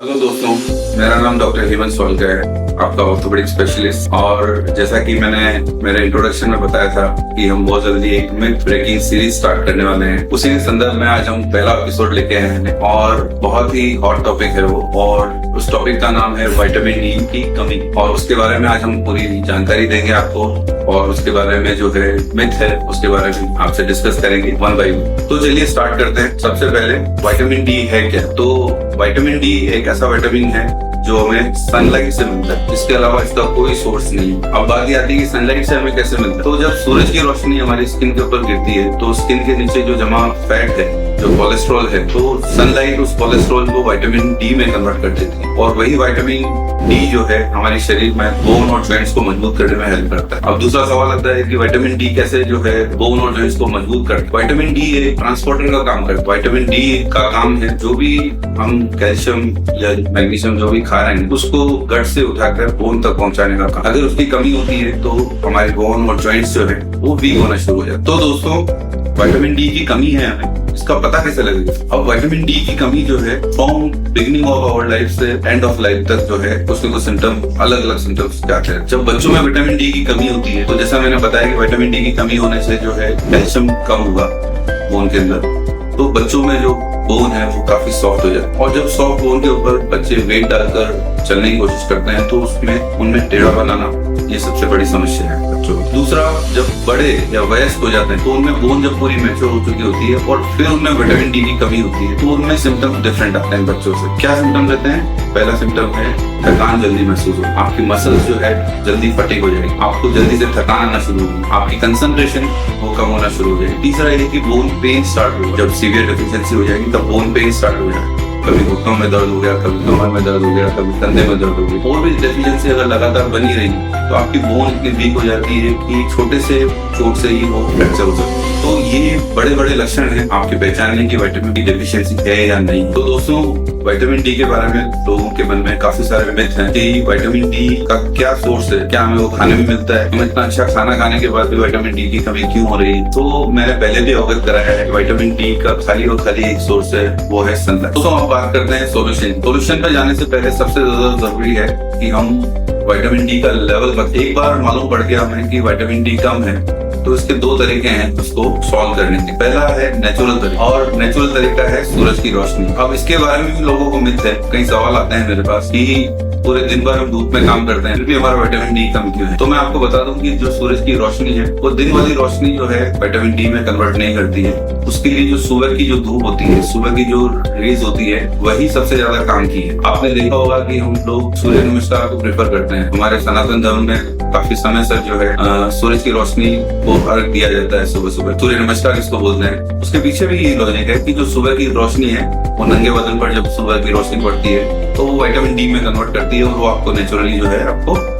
Hello दोस्तों, मेरा नाम डॉक्टर हेमंत सोलकर है, आपका ऑर्थोपेडिक स्पेशलिस्ट। और जैसा कि मैंने मेरे इंट्रोडक्शन में बताया था कि हम बहुत जल्दी एक मिथ ब्रेकिंग सीरीज स्टार्ट करने वाले हैं। उसी के संदर्भ में आज हम पहला एपिसोड लेके आए हैं और बहुत ही हॉट टॉपिक है वो, और उस टॉपिक का नाम है विटामिन डी की कमी। और उसके बारे में आज हम पूरी जानकारी देंगे आपको, और उसके बारे में जो है मिथ है उसके बारे में आपसे डिस्कस करेंगे वन बाय वन। तो चलिए स्टार्ट करते हैं। सबसे पहले विटामिन डी है क्या? तो विटामिन डी एक ऐसा विटामिन है जो हमें सनलाइट से मिलता है, इसके अलावा इसका कोई सोर्स नहीं है। अब बात आती है कि सनलाइट से हमें कैसे मिलता है। तो जब सूरज की रोशनी हमारी स्किन के ऊपर गिरती है तो स्किन के नीचे जो जमा फैट है, जो कोलेस्ट्रॉल है, तो सनलाइट उस कोलेस्ट्रॉल को विटामिन डी में कन्वर्ट कर देती है। और वही विटामिन डी जो है हमारे शरीर में बोन और जॉइंट्स को मजबूत करने में हेल्प करता है। अब दूसरा सवाल आता है कि विटामिन डी कैसे जो है बोन और जॉइंट्स को मजबूत करता है। विटामिन डी एक ट्रांसपोर्टर का काम करता है। विटामिन डी का काम है जो भी हम कैल्शियम या मैग्नीशियम जो भी खा रहे हैं उसको गट से उठाकर बोन तक पहुंचाने का काम। अगर उसकी कमी होती है तो हमारे बोन और जॉइंट्स जो है वो वीक होना शुरू हो जाता है। तो दोस्तों, विटामिन डी की कमी है हमें, इसका पता कैसे लगेगा? अब विटामिन डी की कमी जो है from beginning of our life से एंड ऑफ लाइफ तक जो है उसके कुछ सिम्टम, अलग अलग सिम्टम्स आते हैं। जब बच्चों में विटामिन डी की कमी होती है तो जैसा मैंने बताया कि विटामिन डी की कमी होने से जो है कैल्शियम कम होगा बोन के अंदर, तो बच्चों में जो बोन है वो काफी सॉफ्ट हो जाता है। और जब सॉफ्ट बोन के ऊपर बच्चे वेट डालकर चलने की कोशिश करते हैं तो उसमें उनमें टेढ़ा बनाना ये सबसे बड़ी समस्या है बच्चों की। दूसरा, जब बड़े या वयस्क हो जाते हैं तो उनमें बोन जब पूरी मैच्योर हो चुकी होती है और फिर उनमें विटामिन डी की कमी होती है तो उनमें सिम्टम्स डिफरेंट आते हैं बच्चों से। क्या सिम्टम्स रहते हैं? पहला सिम्टम है थकान जल्दी महसूस हो, आपकी मसल्स जो है जल्दी फटीग हो जाएगी, आपको जल्दी से थकान आना शुरू होगी, आपकी कंसंट्रेशन वो कम होना शुरू हो जाएगी। तीसरा ये कि बोन पेन स्टार्ट होगा। जब सीवियर डेफिशिएंसी हो जाएगी तब बोन पेन स्टार्ट हो जाएगा। कभी घुटनों में दर्द हो गया, कभी कमर में दर्द हो गया, कभी कंधे में दर्द हो गया। और भी डेफिशिएंसी अगर लगातार बनी रही तो आपकी बोन इतनी वीक हो जाती है कि छोटे से चोट से ही वो फ्रैक्चर हो सकता है। तो ये बड़े बड़े लक्षण हैं आपके पहचानने की विटामिन डी डेफिशिएंसी है या नहीं। तो दोस्तों, विटामिन डी के बारे में लोगों के मन में काफी सारे मिथ हैं कि विटामिन डी का क्या सोर्स है, क्या हमें वो खाने में मिलता है, हमें इतना अच्छा खाना खाने के बाद भी विटामिन डी की कमी क्यों हो रही है। तो मैंने पहले भी अवगत कराया है, विटामिन डी का खाली और खाली एक सोर्स है, वो है सनलाइट। तो हम बात करते हैं सोल्यूशन पे जाने से पहले सबसे ज्यादा जरूरी है कि हम विटामिन डी का लेवल एक बार मालूम पड़ गया हमें कि विटामिन डी कम है तो इसके दो तरीके हैं उसको सॉल्व करने के। पहला है नेचुरल तरीका, और नेचुरल तरीका है सूरज की रोशनी। अब इसके बारे में भी लोगों को मिथ है, कई सवाल आते हैं मेरे पास कि पूरे दिन भर हम धूप में काम करते हैं फिर भी हमारा विटामिन डी कम क्यों है। तो मैं आपको बता दूं कि जो सूरज की रोशनी है वो दिन वाली रोशनी जो है विटामिन डी में कन्वर्ट नहीं करती है। उसके लिए जो सुबह की जो धूप होती है, सुबह की जो रेज होती है, वही सबसे ज्यादा काम की है। आपने देखा होगा कि हम लोग सूर्य नमस्कार को प्रेफर करते हैं। हमारे सनातन धर्म में काफी समय से जो है सूरज की रोशनी को अर्घ दिया जाता है सुबह सुबह, सूर्य नमस्कार इसको बोलते हैं। उसके पीछे भी ये लॉजिक है कि जो सुबह की रोशनी है वो नंगे बदन पर जब सुबह की रोशनी पड़ती है तो वो विटामिन डी में कन्वर्ट करती है और वो आपको नेचुरली जो है आपको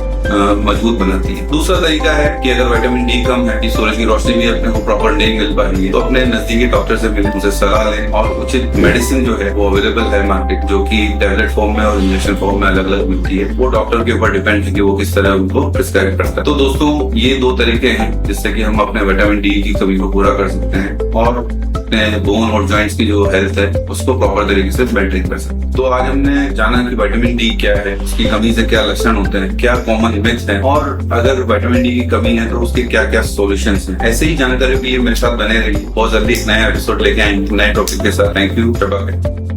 मजबूत बनाती है। दूसरा तरीका है कि अगर विटामिन डी कम है, कि सूरज की रोशनी भी अपने को प्रॉपर नहीं मिल पा रही है, तो अपने नजदीकी डॉक्टर से मिलें, उनसे सलाह लें और उचित मेडिसिन जो है वो अवेलेबल है मार्केट, जो कि टैबलेट फॉर्म में और इंजेक्शन फॉर्म में अलग अलग मिलती है। वो डॉक्टर के ऊपर डिपेंड है कि वो किस तरह उनको प्रिस्क्राइब करता है। तो दोस्तों, ये दो तरीके हैं जिससे कि हम अपने विटामिन डी की कमी को पूरा कर सकते हैं और अपने बोन और जॉइंट्स की जो हेल्थ है उसको प्रॉपर तरीके से मेंटेन कर सकते हैं। तो आज हमने जाना कि विटामिन डी क्या है, उसकी कमी से क्या लक्षण होते हैं, क्या कॉमन मिथ्स हैं, और अगर विटामिन डी की कमी है तो उसके क्या क्या सॉल्यूशंस हैं। ऐसे ही जानकारी के लिए मेरे साथ बने रहिए। बहुत जल्दी एक नया एपिसोड लेके आएंगे नए टॉपिक के साथ। Thank you.